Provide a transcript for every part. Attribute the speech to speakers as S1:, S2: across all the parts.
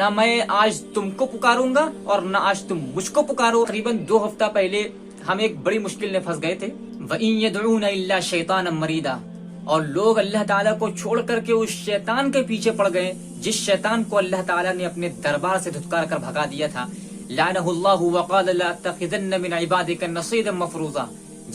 S1: نہ میں آج تم کو پکاروں گا اور نہ آج تم مجھ کو پکارو۔ تقریباً 2 ہفتہ پہلے ہم ایک بڑی مشکل میں پھنس گئے تھے۔ وَإِن يَدْعُونَ إِلَّا شَيْطَانًا مَرِيدًا، اور لوگ اللہ تعالیٰ کو چھوڑ کر کے اس شیطان کے پیچھے پڑ گئے جس شیطان کو اللہ تعالیٰ نے اپنے دربار سے دھتکار کر بھگا دیا تھا۔ لعنہ اللہ وقال لأتخذن من عبادك نصيبا مفروضا،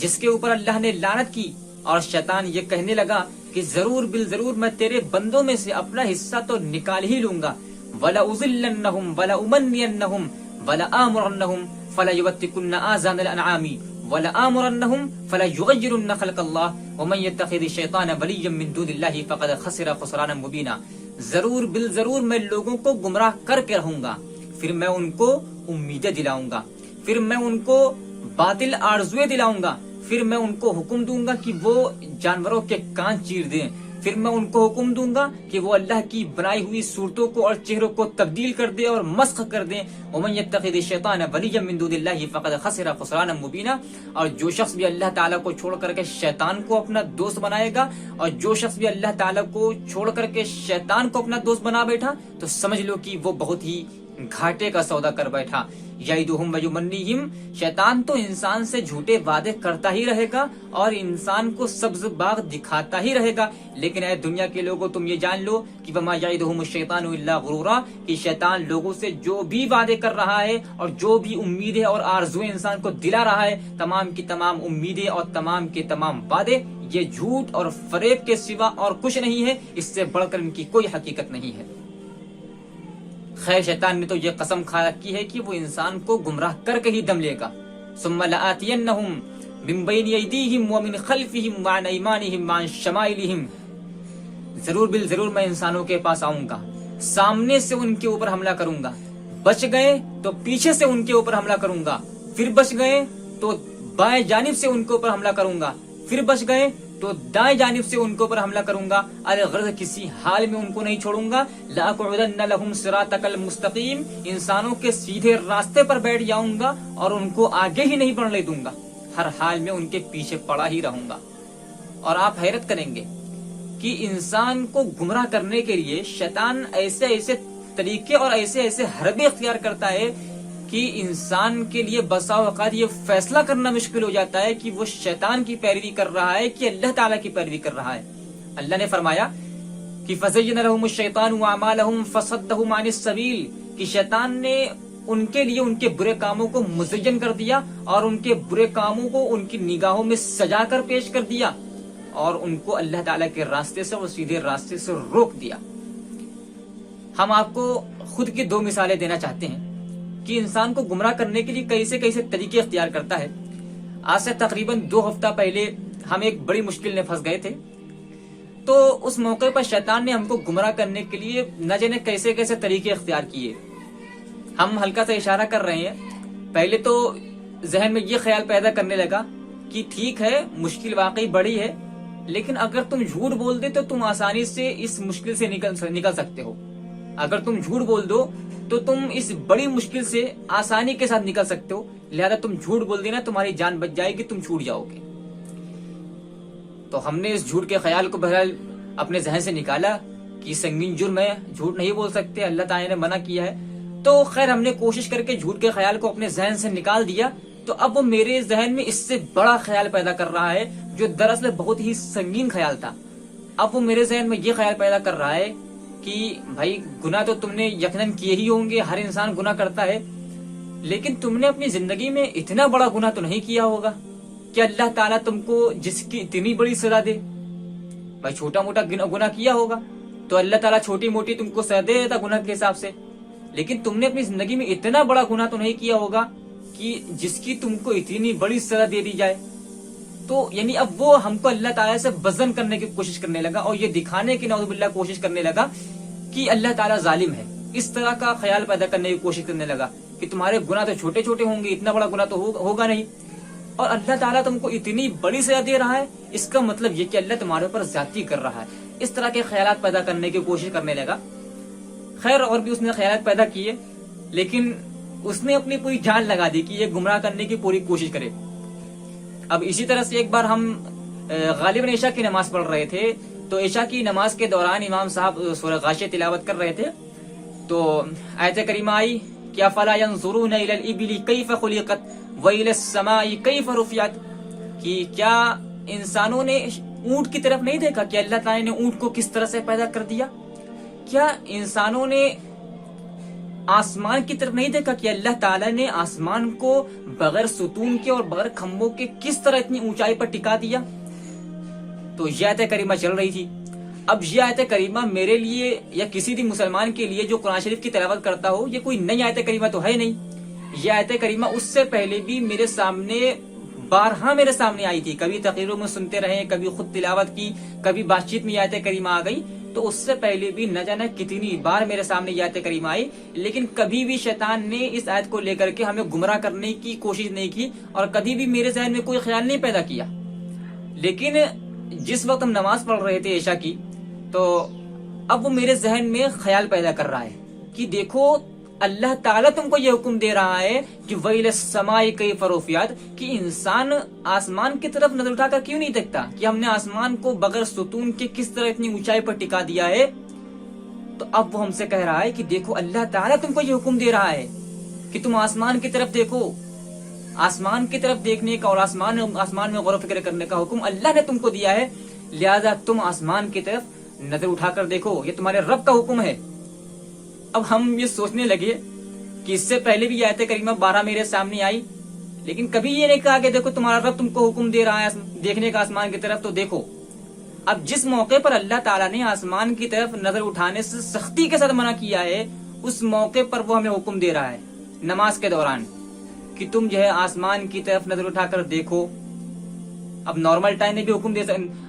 S1: جس کے اوپر اللہ نے لعنت کی اور شیطان یہ کہنے لگا کہ ضرور بالضرور میں تیرے بندوں میں سے اپنا حصہ تو نکال ہی لوں گا۔ وَلَأُضِلَّنَّهُمْ وَلَأُمَنِّيَنَّهُمْ وَلَآمُرَنَّهُمْ فَلَيُبَتِّكُنَّ آذَانَ الْأَنْعَامِ وَلَآمُرَنَّهُمْ فَلَيُغَيِّرُنَّ خَلْقَ اللَّهِ وَمَن يَتَّخِذِ الشَّيْطَانَ وَلِيًّا مِّن دُونِ اللَّهِ فَقَدْ خَسِرَ خُسْرَانًا مُّبِينًا، ضرور بالضرور میں لوگوں کو گمراہ کر کے رہوں گا، پھر میں ان کو امیدیں دلاؤں گا، پھر میں ان کو باطل آرزویں دلاؤں گا، پھر میں ان کو حکم دوں گا کہ وہ جانوروں کے کان چیر دیں، پھر میں ان کو حکم دوں گا کہ وہ اللہ کی بنائی ہوئی صورتوں کو اور چہروں کو تبدیل کر دیں اور مسخ کر دیں۔ وَمَن يَتَّخِذِ الشَّيْطَانَ وَلِيًّا مِّن دُونِ اللَّهِ فَقَدْ خَسِرَ خُسْرَانًا مُّبِينًا، اور جو شخص بھی اللہ تعالیٰ کو چھوڑ کر کے شیطان کو اپنا دوست بنائے گا، اور جو شخص بھی اللہ تعالیٰ کو چھوڑ کر کے شیطان کو اپنا دوست بنا بیٹھا، تو سمجھ لو کہ وہ بہت ہی گھاٹے کا سودا کر بیٹھا۔ یعدہم ویمنیہم، شیطان تو انسان سے جھوٹے وعدے کرتا ہی رہے گا اور انسان کو سبز باغ دکھاتا ہی رہے گا، لیکن اے دنیا کے لوگوں تم یہ جان لو کہ وما یعدہم الشیطان الا غرورا، کہ شیطان لوگوں سے جو بھی وعدے کر رہا ہے اور جو بھی امیدیں اور آرزویں انسان کو دلا رہا ہے، تمام کی تمام امیدیں اور تمام کے تمام وعدے یہ جھوٹ اور فریب کے سوا اور کچھ نہیں ہے، اس سے بڑھ کر ان کی کوئی حقیقت نہیں ہے۔ خیر شیطان نے تو یہ قسم کھا رکھی ہے کہ وہ انسان کو گمراہ کر کے ہی دم لے گا۔ ثم لآتینہم من بین ایدیہم ومن خلفہم وعن ایمانہم وعن شمائلہم، ضرور بالضرور میں انسانوں کے پاس آؤں گا، سامنے سے ان کے اوپر حملہ کروں گا، بچ گئے تو پیچھے سے ان کے اوپر حملہ کروں گا، پھر بچ گئے تو بائیں جانب سے ان کے اوپر حملہ کروں گا، پھر بچ گئے تو دائیں جانب سے ان کے اوپر حملہ کروں گا، الغرض کسی حال میں ان کو نہیں چھوڑوں گا۔ لَأَقْعُدَنَّ لَهُمْ صِرَاطَكَ الْمُسْتَقِيمَ، انسانوں کے سیدھے راستے پر بیٹھ جاؤں گا اور ان کو آگے ہی نہیں بڑھنے دوں گا، ہر حال میں ان کے پیچھے پڑا ہی رہوں گا۔ اور آپ حیرت کریں گے کہ انسان کو گمراہ کرنے کے لیے شیطان ایسے ایسے طریقے اور ایسے ایسے حربے اختیار کرتا ہے کہ انسان کے لیے بسا اوقات یہ فیصلہ کرنا مشکل ہو جاتا ہے کہ وہ شیطان کی پیروی کر رہا ہے کہ اللہ تعالیٰ کی پیروی کر رہا ہے۔ اللہ نے فرمایا کہ فَزَيَّنَ لَهُمُ الشَّيْطَانُ أَعْمَالَهُمْ فَصَدَّهُمْ عَنِ السَّبِيلِ، کہ شیطان نے ان کے لیے ان کے برے کاموں کو مزین کر دیا اور ان کے برے کاموں کو ان کی نگاہوں میں سجا کر پیش کر دیا اور ان کو اللہ تعالیٰ کے راستے سے اور سیدھے راستے سے روک دیا۔ ہم آپ کو خود کی 2 مثالیں دینا چاہتے ہیں کہ انسان کو گمراہ کرنے کے لیے کیسے کیسے طریقے اختیار کرتا ہے۔ آج سے تقریباً 2 ہفتہ پہلے ہم ایک بڑی مشکل میں پھنس گئے تھے، تو اس موقع پر شیطان نے ہم کو گمراہ کرنے کے لیے نہ جانے کیسے کیسے طریقے اختیار کیے۔ ہم ہلکا سا اشارہ کر رہے ہیں، پہلے تو ذہن میں یہ خیال پیدا کرنے لگا کہ ٹھیک ہے مشکل واقعی بڑی ہے، لیکن اگر تم جھوٹ بول دے تو تم آسانی سے اس مشکل سے نکل سکتے ہو، اگر تم جھوٹ بول دو تو تم اس بڑی مشکل سے آسانی کے ساتھ نکل سکتے ہو، لہذا تم جھوٹ بول دینا، تمہاری جان بچ جائے گی، تم چھوٹ جاؤ گے۔ تو ہم نے اس جھوٹ کے خیال کو بہرحال اپنے ذہن سے نکالا کہ سنگین جرم ہے، جھوٹ نہیں بول سکتے، اللہ تعالیٰ نے منع کیا ہے۔ تو خیر ہم نے کوشش کر کے جھوٹ کے خیال کو اپنے ذہن سے نکال دیا، تو اب وہ میرے ذہن میں اس سے بڑا خیال پیدا کر رہا ہے جو دراصل بہت ہی سنگین خیال تھا۔ اب وہ میرے ذہن میں یہ خیال پیدا کر رہا ہے کہ بھائی گناہ تو تم نے یقیناً کیے ہی ہوں گے، ہر انسان گناہ کرتا ہے، لیکن تم نے اپنی زندگی میں اتنا بڑا گناہ تو نہیں کیا ہوگا کہ اللہ تعالیٰ تم کو جس کی اتنی بڑی سزا دے۔ بھائی چھوٹا موٹا گناہ کیا ہوگا تو اللہ تعالیٰ چھوٹی موٹی تم کو سزا دے دیتا گناہ کے حساب سے، لیکن تم نے اپنی زندگی میں اتنا بڑا گناہ تو نہیں کیا ہوگا کہ جس کی تم کو اتنی بڑی سزا دے دی جائے۔ تو یعنی اب وہ ہم کو اللہ تعالیٰ سے وزن کرنے کی کوشش کرنے لگا اور یہ دکھانے کی نعوذ باللہ کوشش کرنے لگا کہ اللہ تعالیٰ ظالم ہے، اس طرح کا خیال پیدا کرنے کی کوشش کرنے لگا کہ تمہارے گناہ تو چھوٹے چھوٹے ہوں گے، اتنا بڑا گناہ تو ہوگا نہیں، اور اللہ تعالیٰ تم کو اتنی بڑی سزا دے رہا ہے، اس کا مطلب یہ کہ اللہ تمہارے اوپر زیادتی کر رہا ہے۔ اس طرح کے خیالات پیدا کرنے کی کوشش کرنے لگا۔ خیر اور بھی اس نے خیالات پیدا کیے، لیکن اس نے اپنی پوری جان لگا دی کہ یہ گمراہ کرنے کی پوری کوشش کرے۔ اب اسی طرح سے ایک بار ہم غالباً عشاء کی نماز پڑھ رہے تھے، تو عشاء کی نماز کے دوران امام صاحب سورہ غاشیہ تلاوت کر رہے تھے، تو آیت کریمہ آئی کہ افلا ينظرون الى الابل کیف خلقت والى السماء کیف رفعت، کہ کیا انسانوں نے اونٹ کی طرف نہیں دیکھا کہ اللہ تعالیٰ نے اونٹ کو کس طرح سے پیدا کر دیا؟ کیا انسانوں نے آسمان کی طرف نہیں دیکھا کہ اللہ تعالیٰ نے آسمان کو بغیر ستون کے اور بغیر کھمبوں کے کس طرح اتنی اونچائی پر ٹکا دیا؟ تو یہ آیت کریمہ چل رہی تھی. اب یہ آیت کریمہ میرے لیے یا کسی بھی مسلمان کے لیے جو قرآن شریف کی تلاوت کرتا ہو، یہ کوئی نئی آیت کریمہ تو ہے نہیں. یہ آیت کریمہ اس سے پہلے بھی میرے سامنے بارہا میرے سامنے آئی تھی. کبھی تقریروں میں سنتے رہے، کبھی خود تلاوت کی، کبھی بات چیت میں یہ آیت کریمہ آ گئی. تو اس سے پہلے بھی نہ جانا کتنی بار میرے سامنے یہ آیت کریمہ آئی، لیکن کبھی بھی شیطان نے اس آیت کو لے کر کے ہمیں گمراہ کرنے کی کوشش نہیں کی اور کبھی بھی میرے ذہن میں کوئی خیال نہیں پیدا کیا. لیکن جس وقت ہم نماز پڑھ رہے تھے عشاء کی، تو اب وہ میرے ذہن میں خیال پیدا کر رہا ہے کہ دیکھو اللہ تعالیٰ تم کو یہ حکم دے رہا ہے کہ وَإِلَى السَّمَاءِ كَيْفَ رُفِعَتْ، کہ انسان آسمان کی طرف نظر اٹھا کر کیوں نہیں دیکھتا کہ ہم نے آسمان کو بغیر ستون کے کس طرح اتنی اونچائی پر ٹکا دیا ہے. تو اب وہ ہم سے کہہ رہا ہے کہ دیکھو اللہ تعالیٰ تم کو یہ حکم دے رہا ہے کہ تم آسمان کی طرف دیکھو. آسمان کی طرف دیکھنے کا اور آسمان میں غور و فکر کرنے کا حکم اللہ نے تم کو دیا ہے، لہذا تم آسمان کی طرف نظر اٹھا کر دیکھو، یہ تمہارے رب کا حکم ہے. اب ہم یہ سوچنے لگے کہ اس سے پہلے بھی آیت کریمہ 12 میرے سامنے آئی، لیکن کبھی یہ نہیں کہا کہ دیکھو تمہارا رب تم کو حکم دے رہا ہے دیکھنے کا آسمان کی طرف، تو دیکھو. اب جس موقع پر اللہ تعالیٰ نے آسمان کی طرف نظر اٹھانے سے سختی کے ساتھ منع کیا ہے، اس موقع پر وہ ہمیں حکم دے رہا ہے نماز کے دوران کہ تم جو ہے آسمان کی طرف نظر اٹھا کر دیکھو. اب نارمل ٹائم میں بھی حکم دے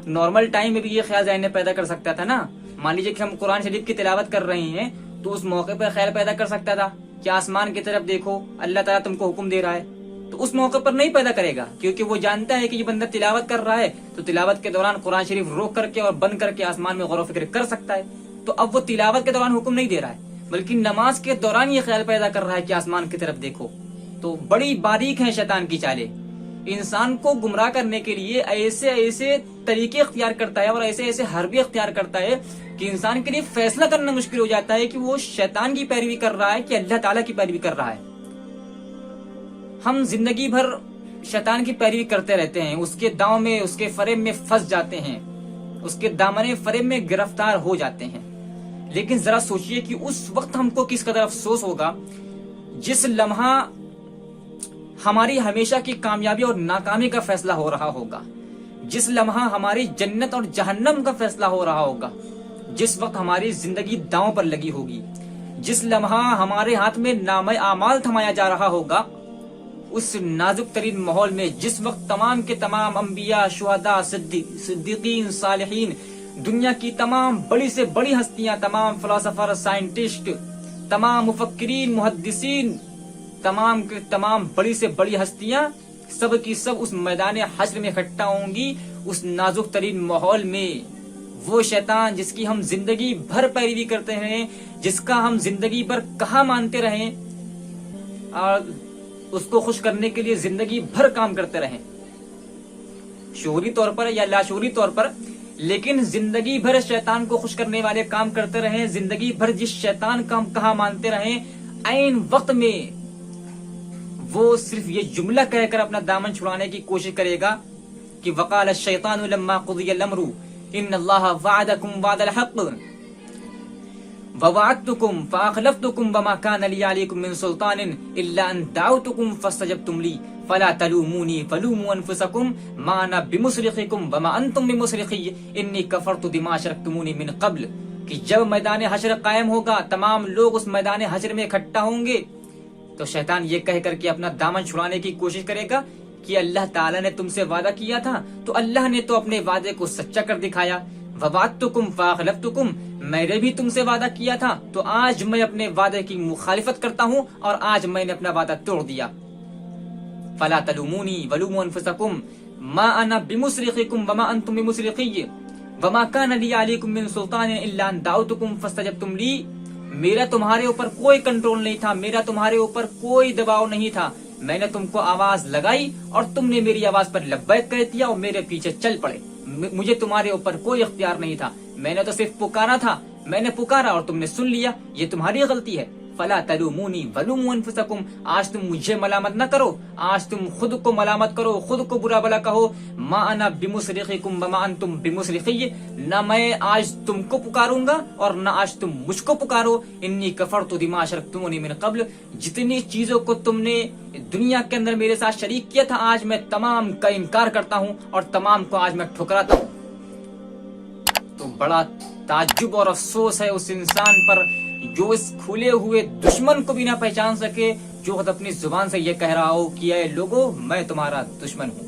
S1: نارمل ٹائم میں بھی یہ خیال ذہن میں پیدا کر سکتا تھا نا. مان لیجیے کہ ہم قرآن شریف کی تلاوت کر رہے ہیں تو اس موقع پر خیال پیدا کر سکتا تھا کہ آسمان کی طرف دیکھو، اللہ تعالیٰ تم کو حکم دے رہا ہے. تو اس موقع پر نہیں پیدا کرے گا کیونکہ وہ جانتا ہے کہ یہ بندہ تلاوت کر رہا ہے، تو تلاوت کے دوران قرآن شریف روک کر کے اور بند کر کے آسمان میں غور و فکر کر سکتا ہے. تو اب وہ تلاوت کے دوران حکم نہیں دے رہا ہے بلکہ نماز کے دوران یہ خیال پیدا کر رہا ہے کہ آسمان کی طرف دیکھو. تو بڑی باریک ہیں شیطان کی چالیں. انسان کو گمراہ کرنے کے لیے ایسے ایسے طریقے اختیار کرتا ہے اور ایسے ایسے حربے اختیار کرتا ہے کہ انسان کے لیے فیصلہ کرنا مشکل ہو جاتا ہے کہ وہ شیطان کی پیروی کر رہا ہے کہ اللہ تعالیٰ کی پیروی کر رہا ہے. ہم زندگی بھر شیطان کی پیروی کرتے رہتے ہیں، اس کے داؤں میں، اس کے فریب میں پھنس جاتے ہیں، اس کے دامن فریب میں گرفتار ہو جاتے ہیں. لیکن ذرا سوچئے کہ اس وقت ہم کو کس قدر افسوس ہوگا جس لمحہ ہماری ہمیشہ کی کامیابی اور ناکامی کا فیصلہ ہو رہا ہوگا، جس لمحہ ہماری جنت اور جہنم کا فیصلہ ہو رہا ہوگا، جس وقت ہماری زندگی داؤں پر لگی ہوگی، جس لمحہ ہمارے ہاتھ میں نامہ اعمال تھمایا جا رہا ہوگا. اس نازک ترین ماحول میں جس وقت تمام کے تمام انبیاء، شہداء، صدیقین، صالحین، دنیا کی تمام بڑی سے بڑی ہستیاں، تمام فلاسفر، سائنٹسٹ، تمام مفکرین، محدثین، تمام کے تمام بڑی سے بڑی ہستیاں سب کی سب اس میدان حشر میں اکٹھا ہوں گی، اس نازک ترین ماحول میں وہ شیطان جس کی ہم زندگی بھر پیروی کرتے ہیں، جس کا ہم زندگی بھر کہاں مانتے رہیں اور اس کو خوش کرنے کے لیے زندگی بھر کام کرتے رہیں، شعوری طور پر یا لاشعوری طور پر، لیکن زندگی بھر شیطان کو خوش کرنے والے کام کرتے رہیں، زندگی بھر جس شیطان کا ہم کہاں مانتے رہیں، عین وقت میں وہ صرف یہ جملہ کہہ کر اپنا دامن چھڑانے کی کوشش کرے گا کہ وقال الشیطان لما قضی الامر ان اللہ وعدکم وعد الحق ووعدتکم فاخلفتکم وما کان لی علیکم من سلطان الا ان دعوتکم فاستجبتم لی فلا تلومونی فلوموا انفسکم ما انا بمصرخکم وما انتم بمصرخی انی کفرت بما اشرکتمونی من قبل. کہ جب میدان حشر قائم ہوگا، تمام لوگ اس میدان حشر میں اکٹھا ہوں گے، تو شیطان یہ کہہ کر کے اپنا دامن چھڑانے کی کوشش کرے گا کہ اللہ تعالیٰ نے تم سے وعدہ کیا تھا تو اللہ نے تو اپنے وعدے کو سچا کر دکھایا. ووعدتکم فاخلفتکم، میں نے بھی تم سے وعدہ کیا تھا تو آج میں اپنے وعدے کی مخالفت کرتا ہوں اور آج میں نے اپنا وعدہ توڑ دیا. فلا تلومونی ولوموا انفسکم ما انا بمصرخکم وما انتم بمصرخی وما کان لی علیکم من سلطان الا ان دعوتکم فاستجبتم لی. میرا تمہارے اوپر کوئی کنٹرول نہیں تھا، میرا تمہارے اوپر کوئی دباؤ نہیں تھا، میں نے تم کو آواز لگائی اور تم نے میری آواز پر لبیک کہہ دیا اور میرے پیچھے چل پڑے. مجھے تمہارے اوپر کوئی اختیار نہیں تھا، میں نے تو صرف پکارا تھا، میں نے پکارا اور تم نے سن لیا، یہ تمہاری غلطی ہے۔ فلا تلومونی ولوموا انفسکم، آج تم مجھے ملامت نہ کرو، آج تم خود کو ملامت کرو، خود کو برا بلا کہو۔ ما انا بمصرخکم وما انتم بمصرخی، نہ میں آج تم کو پکاروں گا اور نہ آج تم مجھ کو پکارو۔ انی کفرت بما اشرکتمونی من قبل، جتنی چیزوں کو تم نے دنیا کے اندر میرے ساتھ شریک کیا تھا آج میں تمام کا انکار کرتا ہوں اور تمام کو آج میں ٹھکراتا ہوں۔ تو بڑا تعجب اور افسوس ہے اس انسان پر جو اس کھلے ہوئے دشمن کو بھی نہ پہچان سکے، جو خود اپنی زبان سے یہ کہہ رہا ہو کہ اے لوگو میں تمہارا دشمن ہوں۔